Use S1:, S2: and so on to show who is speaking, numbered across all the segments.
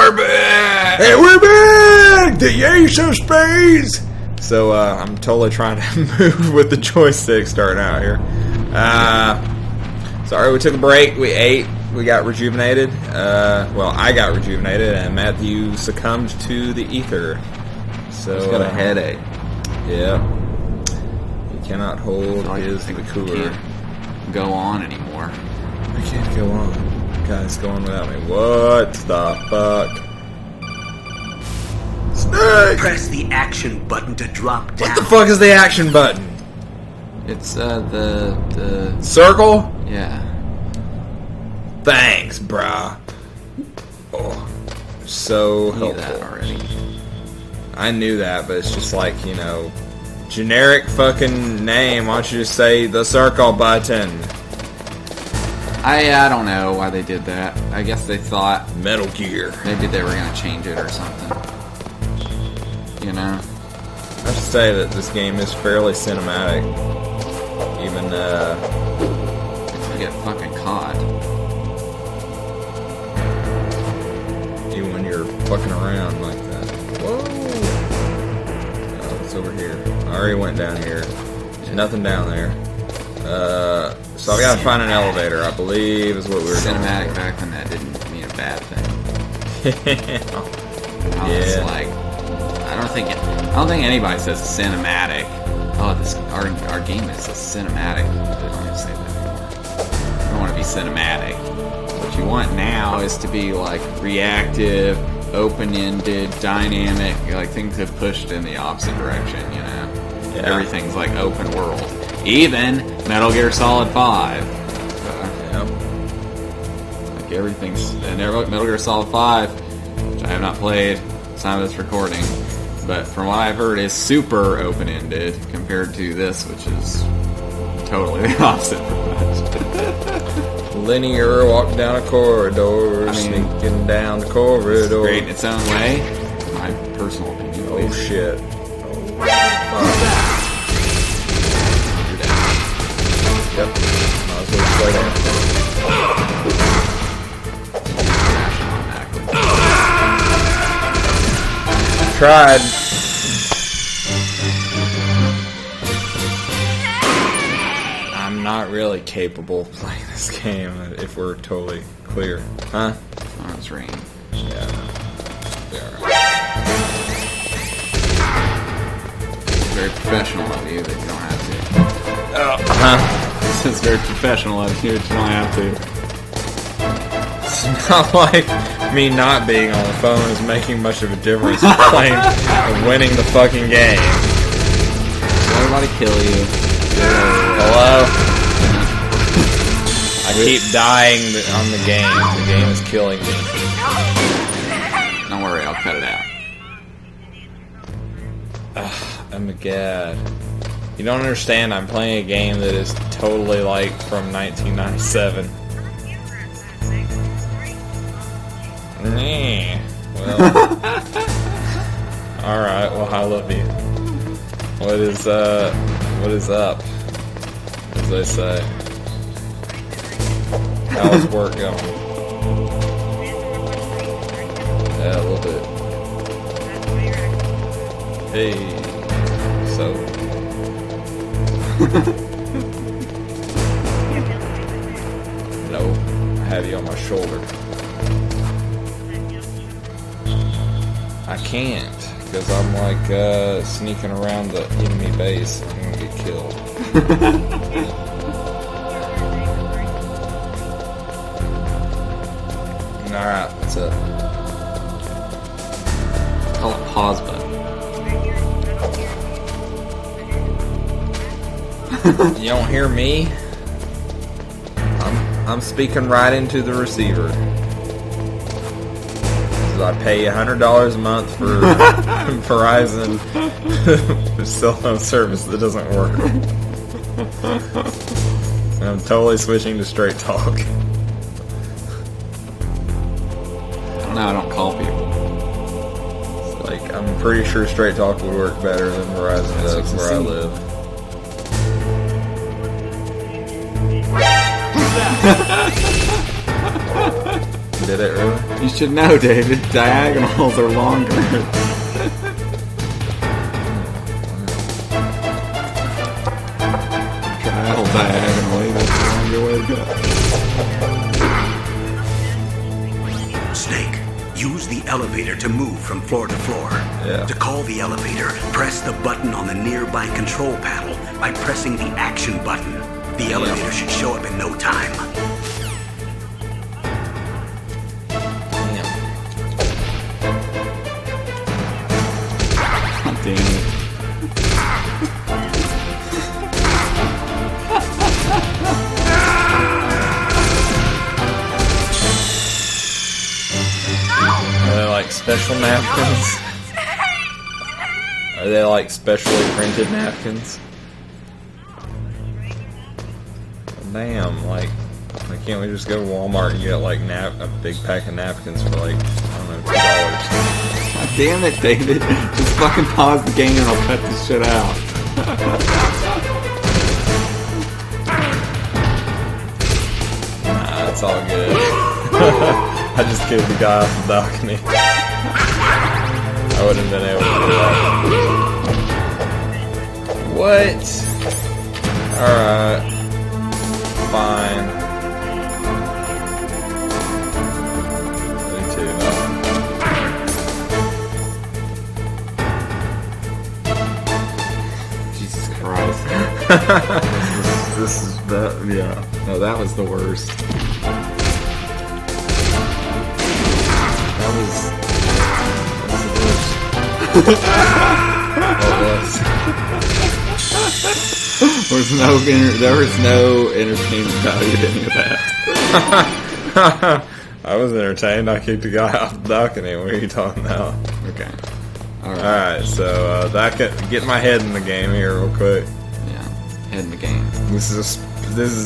S1: We're back!
S2: Hey, we're back! The Ace of Spades! So, I'm totally trying to move with the joystick starting out here. Sorry, we took a break. We ate. We got rejuvenated. Well, I got rejuvenated, and Matthew succumbed to the ether. So,
S1: He's got a headache.
S2: Yeah. He cannot hold his liqueur.
S1: Can't go on anymore.
S2: I can't go on. Guys, go on without me. What the fuck? Snake!
S3: Press the action button to drop down.
S2: What the fuck is the action button?
S1: It's the
S2: Circle?
S1: yeah.
S2: Thanks, brah. Oh, so
S1: I knew
S2: helpful.
S1: that already.
S2: I knew that, but it's just like, you know, generic fucking name. Why don't you just say the circle button?
S1: I don't know why they did that. I guess they thought
S2: Metal Gear.
S1: maybe they were gonna change it or something. You know?
S2: I have to say that this game is fairly cinematic. Even,
S1: If you get fucking caught.
S2: even when you're fucking around like that. Whoa! Oh, it's over here. I already went down here. There's nothing down there. So I've got to find an elevator, I believe, is what we were doing.
S1: Cinematic back when that didn't mean a bad thing. I was
S2: Yeah.
S1: like, I don't think anybody says cinematic. Oh, our game is a cinematic. They don't even say that anymore. You don't want to be cinematic. What you want now is to be like reactive, open-ended, dynamic. Like things have pushed in the opposite direction. You know,
S2: Yeah.
S1: everything's like open world. Even Metal Gear Solid 5.
S2: Yeah.
S1: Like everything's and Metal Gear Solid 5, which I have not played. It's time of this recording. But from what I've heard, is super open-ended compared to this, which is totally the opposite.
S2: Linear, walk down a corridor, sneaking down the corridor.
S1: Great in its own way. My personal opinion.
S2: Oh shit. Yep. Might as well slow down. Tried. I'm not really capable of playing this game, if we're totally clear. Huh?
S1: Oh, it's raining.
S2: Yeah. We are.
S1: It's very professional of you that you don't have to.
S2: Huh?
S1: It's very professional of you that you don't have to.
S2: It's not like me not being on the phone is making much of a difference in playing and winning the fucking game.
S1: Everybody kill you.
S2: Hello? I keep dying on the game. The game is killing me.
S1: Don't worry, I'll cut it out.
S2: Oh my god. You don't understand, I'm playing a game that is totally like from 1997. Well. Alright, well I love you. What is up? As they say. How's work going? Yeah, a little bit. Hey, so. No, I have you on my shoulder. I can't, because I'm like sneaking around the enemy base. I'm gonna get killed. Alright, what's up?
S1: Call it pause button.
S2: You don't hear me? I'm speaking right into the receiver. So I pay $100 a month for Verizon cell phone service that doesn't work. And I'm totally switching to Straight Talk.
S1: No, I don't call people.
S2: Like, I'm pretty sure Straight Talk would work better than Verizon does where I live. Did it really?
S1: You should know, David. Diagonals are longer. Travel diagonally. That's the longer way to go.
S3: Snake, use the elevator to move from floor to floor.
S2: Yeah.
S3: To call the elevator, press the button on the nearby control panel by pressing the action button. The elevator should show up in no time.
S1: God damn it.
S2: Are they like special napkins? Are they like specially printed napkins? Damn, like, why can't we just go to Walmart and get like a big pack of napkins for like, I don't know, $2?
S1: God damn it, David. Just fucking pause the game and I'll cut this shit out.
S2: Nah, it's all good. I just gave the guy off the balcony. I wouldn't have been able to do that. What? Alright. Fine. Me too.
S1: Jesus Christ. this is that. Yeah. No, that was the worst. That was the worst.
S2: What was?
S1: There was no entertainment value to any of that.
S2: I was entertained. I kicked the guy off the balcony. What are you talking about?
S1: Okay.
S2: Alright, so get my head in the game here real quick.
S1: Yeah. Head in the game.
S2: This is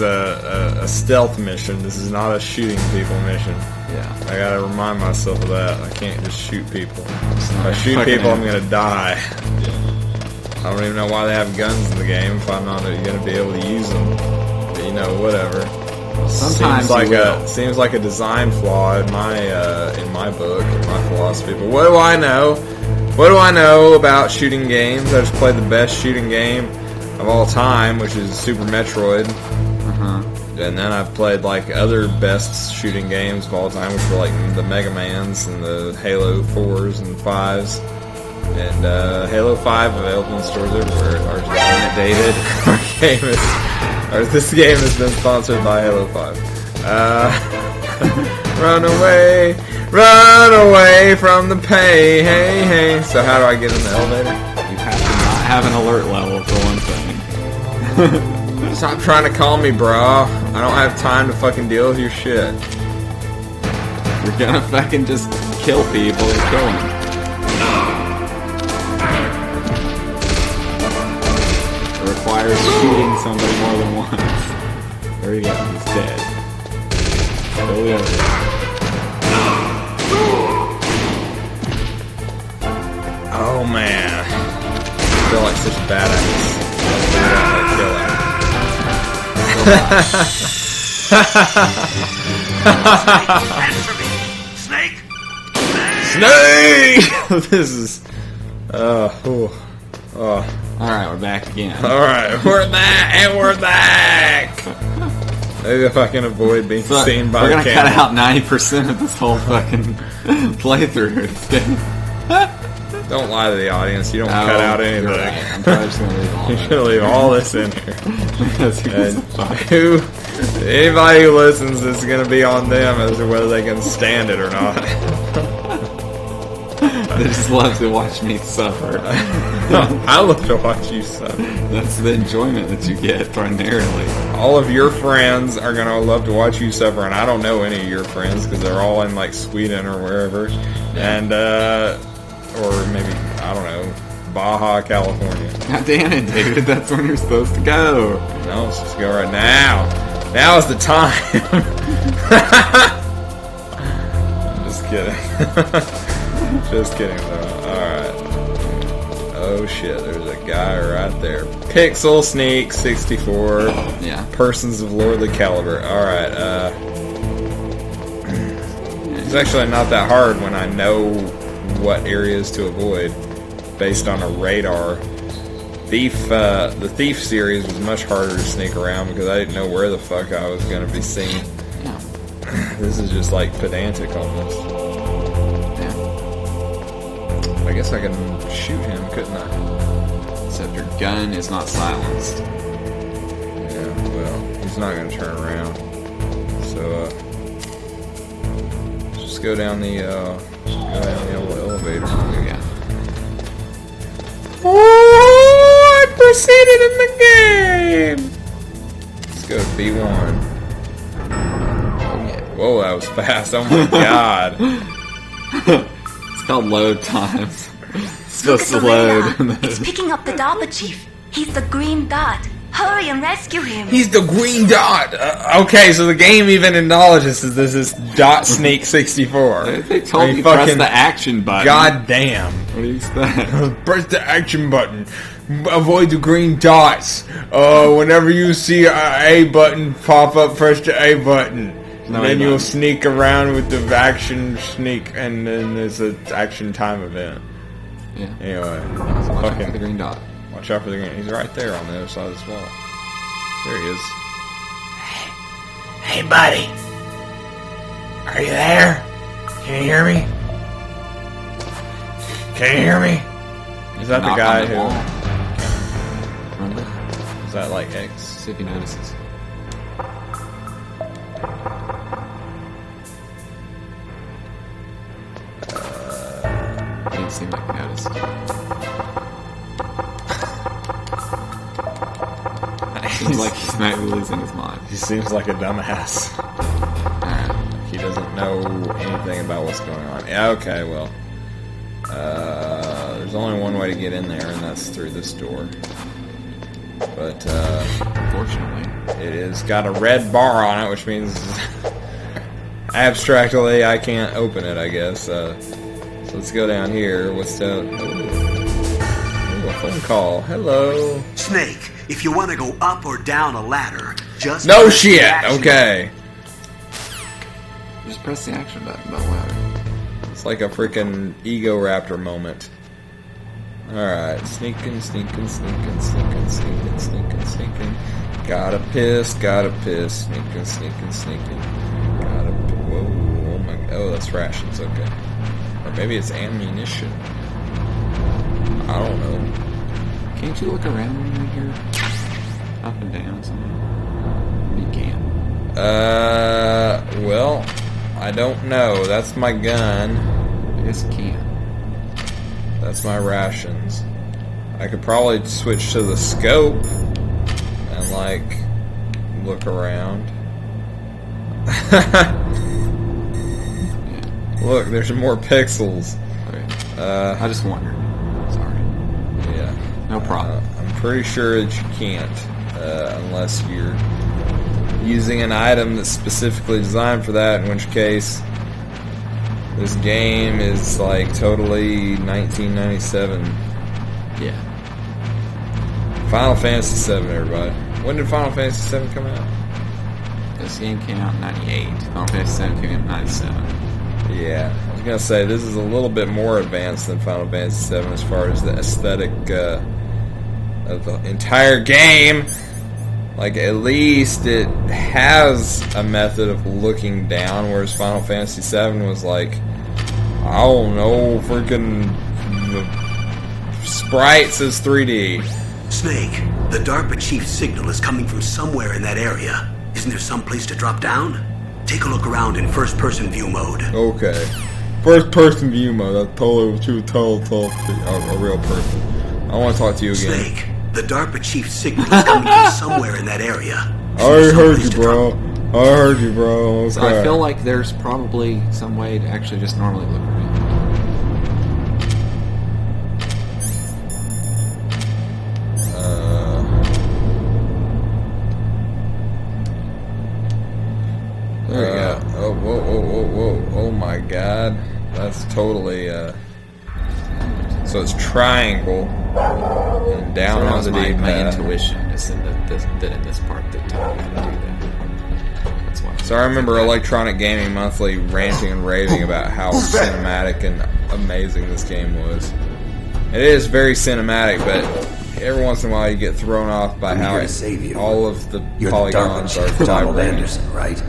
S2: a stealth mission. This is not a shooting people mission.
S1: Yeah.
S2: I gotta remind myself of that. I can't just shoot people. If I shoot people, I'm gonna die. I don't even know why they have guns in the game if I'm not gonna be able to use them. But you know, whatever.
S1: Sometimes
S2: seems like a design flaw in my book, in my philosophy. But what do I know? What do I know about shooting games? I just played the best shooting game of all time, which is Super Metroid. And then I've played like other best shooting games of all time, which were like the Mega Mans and the Halo 4s and 5s. And Halo 5 available in stores everywhere.
S1: David.
S2: This game has been sponsored by Halo 5. Run away from the pain. Hey. So how do I get in the elevator?
S1: You have to not have an alert level for one thing.
S2: Stop trying to call me, bro. I don't have time to fucking deal with your shit.
S1: You're gonna fucking just kill people and kill them. It requires shooting somebody more than once. There you go, he's dead. Kill the other guy.
S2: Oh man. I feel like such a badass.
S3: Answer me! Snake!
S2: Snake! This is...
S1: Alright, we're back again.
S2: Alright, we're back! Maybe if I can avoid being seen by
S1: we're
S2: the
S1: gonna
S2: camera.
S1: cut out 90% of this whole fucking playthrough.
S2: Don't lie to the audience. You don't cut out anything.
S1: Right. I'm probably just gonna leave all
S2: You
S1: that.
S2: should leave all this in here.
S1: And
S2: Anybody who listens, it's going to be on them as to whether they can stand it or not.
S1: they just love to watch me suffer.
S2: I love to watch you suffer.
S1: That's the enjoyment that you get primarily.
S2: All of your friends are going to love to watch you suffer, and I don't know any of your friends because they're all in like Sweden or wherever. And, or maybe, I don't know, Baja, California.
S1: God damn it, David. That's when you're supposed to go.
S2: No, let's just go right now. Now is the time. I'm just kidding. Just kidding, though. Alright. Oh, shit. There's a guy right there. Pixel Sneak 64.
S1: Yeah.
S2: Persons of lordly caliber. Alright, It's actually not that hard when I know what areas to avoid based on a radar. The Thief series was much harder to sneak around because I didn't know where the fuck I was going to be seen.
S1: Yeah.
S2: This is just like pedantic almost.
S1: Yeah.
S2: I guess I can shoot him, couldn't I?
S1: Except your gun is not silenced.
S2: Yeah, well, he's not going to turn around. So, just go down the elevator.
S1: There you go.
S2: Oh, I proceeded in the game! Let's go to B1.
S1: Oh, yeah.
S2: Whoa, that was fast. Oh my god.
S1: It's called load times. It's
S4: Look
S1: supposed
S4: at
S1: to
S4: the
S1: load.
S4: radar. It's picking up the DARPA chief. He's the green dot. Hurry and rescue him.
S2: He's the green dot! Okay, so the game even acknowledges that this is Dot Sneak 64.
S1: They told me press the action button.
S2: God damn.
S1: What do you expect?
S2: Press the action button. Avoid the green dots. Whenever you see a button pop up, press the A button.
S1: No
S2: And then
S1: A
S2: you'll
S1: button.
S2: sneak around with the action sneak, and then there's an action time event.
S1: Yeah.
S2: Anyway,
S1: Watch out
S2: fucking
S1: for the green dot.
S2: watch out for the green. He's right there on the other side of this wall. There he is. Hey, buddy. Are you there? Can you hear me? Can you hear me? Is that
S1: Knock
S2: the guy
S1: on the
S2: who...
S1: wall. Remember?
S2: Is that like X?
S1: See if he notices. Didn't seem like he noticed. Seems like he's maybe losing his mind.
S2: He seems like a dumbass.
S1: Alright.
S2: He doesn't know anything about what's going on. Yeah, okay, well. There's only one way to get in there, and that's through this door. But,
S1: Unfortunately.
S2: it has got a red bar on it, which means abstractly I can't open it, I guess. So let's go down here. What's the... Ooh, a phone call. Hello.
S3: Snake, if you want to go up or down a ladder, just
S2: No
S3: press the
S2: shit!
S3: action
S2: Okay.
S1: Just press the action button, don't ladder.
S2: It's like a freaking ego raptor moment. Alright, sneaking. Sneaking. Gotta piss. Sneaking. Whoa, oh my, oh, that's rations, okay. Or maybe it's ammunition. I don't know.
S1: Can't you look around when you're here? Up and down something? You can.
S2: Well, I don't know. That's my gun.
S1: I guess you can.
S2: That's my rations. I could probably switch to the scope and, like, look around.
S1: Yeah.
S2: Look, there's more pixels.
S1: Okay. I just wondered. Sorry.
S2: Yeah.
S1: No problem.
S2: I'm pretty sure that you can't, unless you're using an item that's specifically designed for that, in which case this game is like totally 1997.
S1: Yeah.
S2: Final Fantasy VII, everybody. When did Final Fantasy VII come out?
S1: This game came out in 98. Final Fantasy 7 came out in 97.
S2: Yeah, I was gonna say this is a little bit more advanced than Final Fantasy VII as far as the aesthetic of the entire game. Like, at least it has a method of looking down, whereas Final Fantasy VII was like, I don't know, freaking the sprites is 3D.
S3: Snake, the DARPA chief's signal is coming from somewhere in that area. Isn't there some place to drop down? Take a look around in first-person view mode.
S2: Okay. First-person view mode, that's totally what you tell a real person. I want to talk to you again.
S3: Snake, the DARPA chief's signal is coming from somewhere in that area.
S2: I already heard you, bro.
S1: So I feel like there's probably some way to actually just normally look around.
S2: There you go. Oh, whoa. Oh my god. That's totally, so it's triangle and down
S1: So that
S2: on
S1: was
S2: the
S1: my
S2: D-pad.
S1: intuition is in that in this part that told me how to do that. That's why.
S2: So I remember Electronic Gaming Monthly ranting and raving about how cinematic and amazing this game was. It is very cinematic, but every once in a while you get thrown off by how all of the polygons are
S5: Donald
S2: vibrating.
S5: Anderson, right?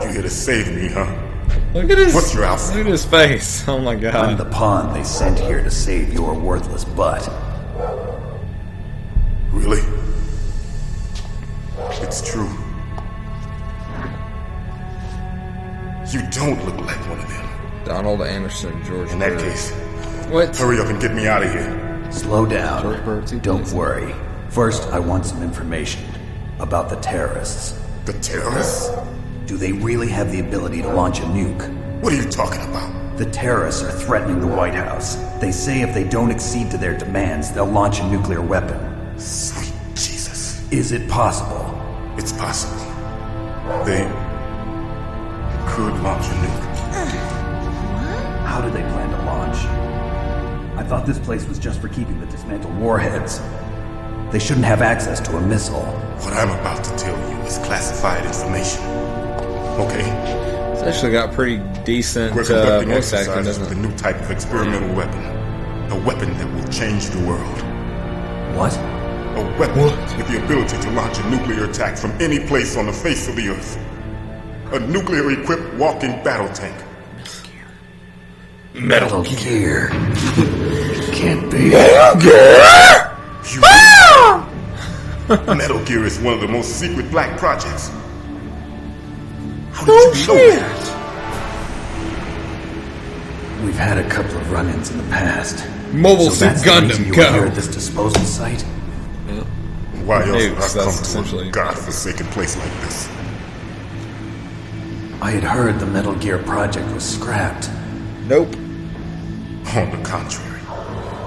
S6: You here to save me, huh?
S2: Look at his,
S6: What's your outfit?
S2: look at his face. Oh my
S5: I'm
S2: god.
S5: the pawn they sent here to save your worthless butt.
S6: Really? It's true. You don't look like one of them.
S2: Donald Anderson, George
S6: In that
S2: Bird.
S6: case,
S2: What?
S6: hurry up and get me out of here.
S5: Slow
S1: George
S5: down.
S1: Bird's who
S5: Don't
S1: plays it.
S5: worry. First, I want some information about the terrorists.
S6: The terrorists?
S5: Do they really have the ability to launch a nuke?
S6: What are you talking about?
S5: The terrorists are threatening the White House. They say if they don't accede to their demands, they'll launch a nuclear weapon.
S6: Sweet Jesus.
S5: Is it possible?
S6: It's possible. They could launch a nuke.
S5: How do they plan to launch? I thought this place was just for keeping the dismantled warheads. They shouldn't have access to a missile.
S6: What I'm about to tell you is classified information. Okay?
S2: It's actually got pretty decent
S6: We're conducting
S2: voice acting,
S6: exercises
S2: doesn't
S6: with a
S2: it?
S6: new type of experimental weapon. A weapon that will change the world.
S5: What?
S6: A weapon with the ability to launch a nuclear attack from any place on the face of the earth. A nuclear-equipped walking battle tank.
S5: Metal Gear. Can't be.
S6: You Metal Gear is one of the most secret black projects. How did you know that?
S5: We've had a couple of run-ins in the past.
S2: Mobile Suit
S5: that's the
S2: Gundam,
S5: reason you
S2: go.
S5: were here at this disposal site?
S6: Why else would
S2: Nukes,
S6: I
S2: that's
S6: come to
S2: essentially-
S6: a godforsaken place like this?
S5: I had heard the Metal Gear project was scrapped.
S2: Nope.
S6: On the contrary,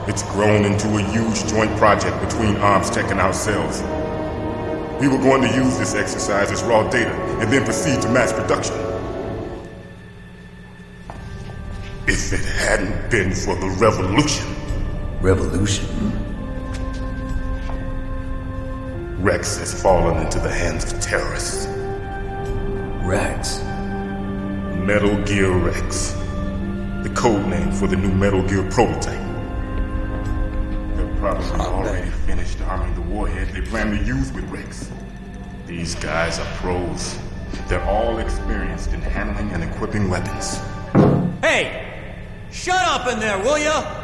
S6: it's grown into a huge joint project between ArmsTech and ourselves. We were going to use this exercise as raw data and then proceed to mass production. If it hadn't been for the revolution,
S5: Revolution?
S6: Rex has fallen into the hands of terrorists.
S5: Rex.
S6: Metal Gear Rex. The code name for the new Metal Gear prototype. They're probably already finished arming the warhead they plan to use with Rex. These guys are pros. They're all experienced in handling and equipping weapons.
S7: Hey! Shut up in there, will ya?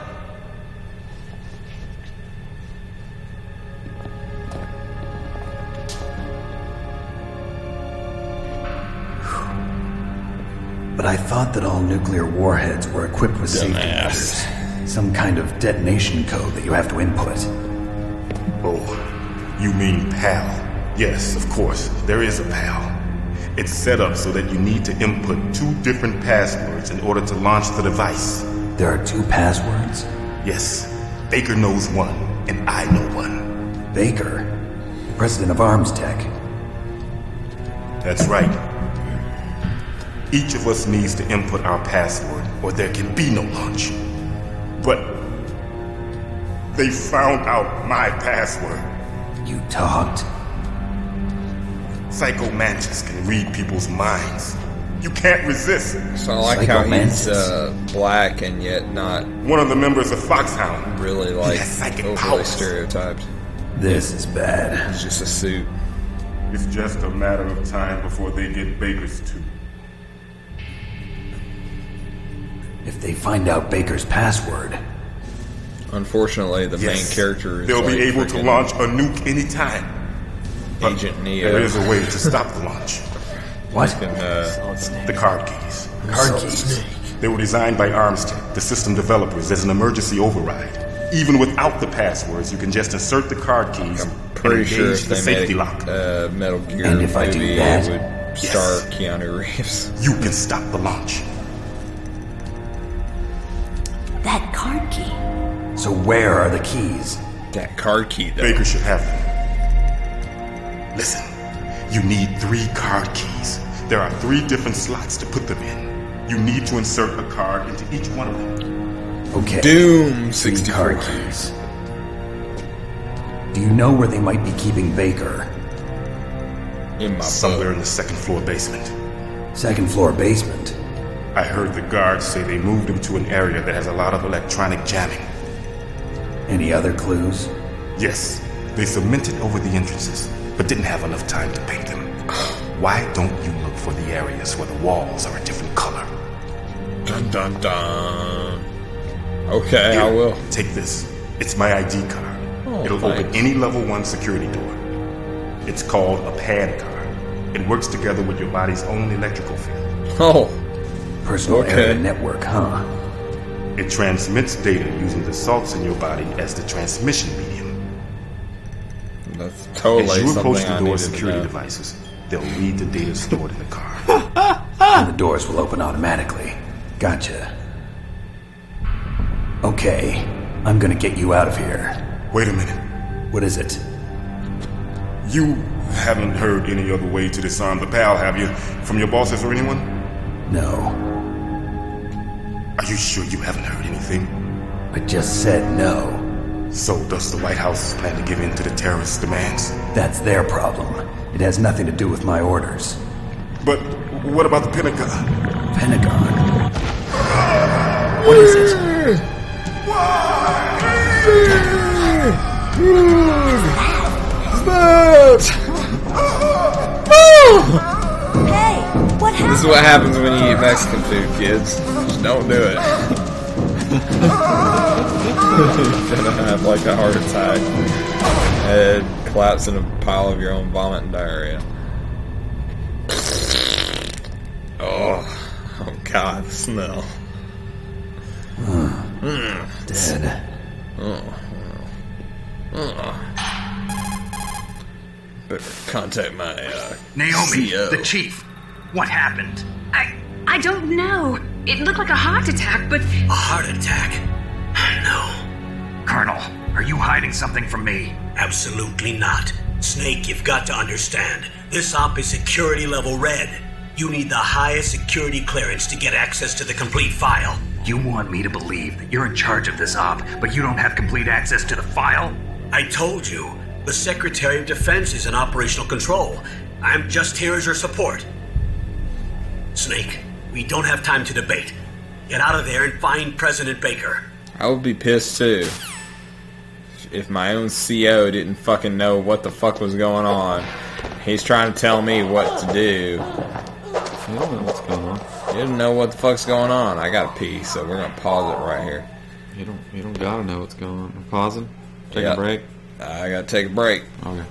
S5: But I thought that all nuclear warheads were equipped with safety measures. Some kind of detonation code that you have to input.
S6: Oh, you mean PAL? Yes, of course, there is a PAL. It's set up so that you need to input 2 different passwords in order to launch the device.
S5: There are 2 passwords?
S6: Yes, Baker knows one, and I know one.
S5: Baker, president of ArmsTech.
S6: That's right. Each of us needs to input our password, or there can be no launch. But they found out my password.
S5: You talked?
S6: Psycho Mantis can read people's minds. You can't resist.
S2: So I like how he's
S5: Psychomantis.
S2: black and yet not
S6: One of the members of Foxhound.
S2: really
S6: He
S2: like
S6: has psychic
S2: overly
S6: powers.
S2: stereotyped.
S5: This is bad.
S2: It's just a suit.
S6: It's just a matter of time before they get Baker's too.
S5: If they find out Baker's password,
S2: Unfortunately, the main character is
S6: They'll
S2: like
S6: be able to
S2: freaking
S6: launch a nuke anytime. But
S2: Agent Neo.
S6: there is a way to stop the launch.
S5: what?
S6: The card keys.
S5: Card keys.
S6: They were designed by ArmsTech, the system developers, as an emergency override. Even without the passwords, you can just insert the card keys and
S2: Pretty sure
S6: engage
S2: if
S6: the
S2: they
S6: safety
S2: made
S6: lock.
S2: a Metal Gear
S5: And if I do
S2: movie,
S5: that?
S2: it would star Keanu Reeves.
S6: You can stop the launch.
S4: That card key.
S5: So where are the keys?
S2: That card key, though.
S6: Baker should have them. Listen, you need 3 card keys. There are 3 different slots to put them in. You need to insert a card into each one of them.
S5: Okay.
S2: Doom
S5: 3
S2: 64.
S5: card keys. Do you know where they might be keeping Baker?
S2: In my
S6: Somewhere in the second floor basement.
S5: Second floor basement.
S6: I heard the guards say they moved him to an area that has a lot of electronic jamming.
S5: Any other clues?
S6: Yes, they cemented over the entrances, but didn't have enough time to paint them. Why don't you look for the areas where the walls are a different color?
S2: Dun dun dun. Okay,
S6: Here,
S2: I will.
S6: Take this. It's my ID card.
S2: Oh,
S6: It'll open
S2: thanks.
S6: any level 1 security door. It's called a PAD card. It works together with your body's own electrical field.
S2: Oh,
S5: Personal
S2: Okay.
S5: area network, huh?
S6: It transmits data using the salts in your body as the transmission medium.
S2: that's totally
S6: As you approach
S2: something I
S6: the door's
S2: needed to
S6: security
S2: know.
S6: devices, they'll read the data stored in the car.
S5: And the doors will open automatically. Gotcha. Okay, I'm gonna get you out of here.
S6: Wait a minute.
S5: What is it?
S6: You haven't heard any other way to disarm the PAL, have you? From your bosses or anyone?
S5: No,
S6: Are you sure you haven't heard anything?
S5: I just said no.
S6: So does the White House plan to give in to the terrorists' demands?
S5: That's their problem. It has nothing to do with my orders.
S6: But what about the Pentagon?
S5: Pentagon? What is it?
S4: Hey, what happened?
S2: This is what happens when you eat Mexican food, kids. Just don't do it. You're gonna have like a heart attack. Head collapse in a pile of your own vomit and diarrhea. Oh God, the smell.
S5: Dead.
S2: Better contact my
S8: Naomi,
S2: CO.
S8: the chief. What happened?
S9: I don't know. It looked like a heart attack, but
S3: A heart attack? No,
S8: Colonel, are you hiding something from me?
S3: absolutely not. Snake, you've got to understand. This op is security level red. You need the highest security clearance to get access to the complete file.
S8: You want me to believe that you're in charge of this op, but you don't have complete access to the file?
S3: I told you, the Secretary of Defense is in operational control. I'm just here as your support. Snake, we don't have time to debate. Get out of there and find President Baker.
S2: I would be pissed too if my own CO didn't fucking know what the fuck was going on. He's trying to tell me what to do.
S1: You don't know what's going on.
S2: He doesn't know what the fuck's going on. I gotta pee, so we're gonna pause it right here.
S1: You don't gotta know what's going on. We're pausing. Take
S2: Yeah.
S1: a break.
S2: I gotta take a break.
S1: Okay.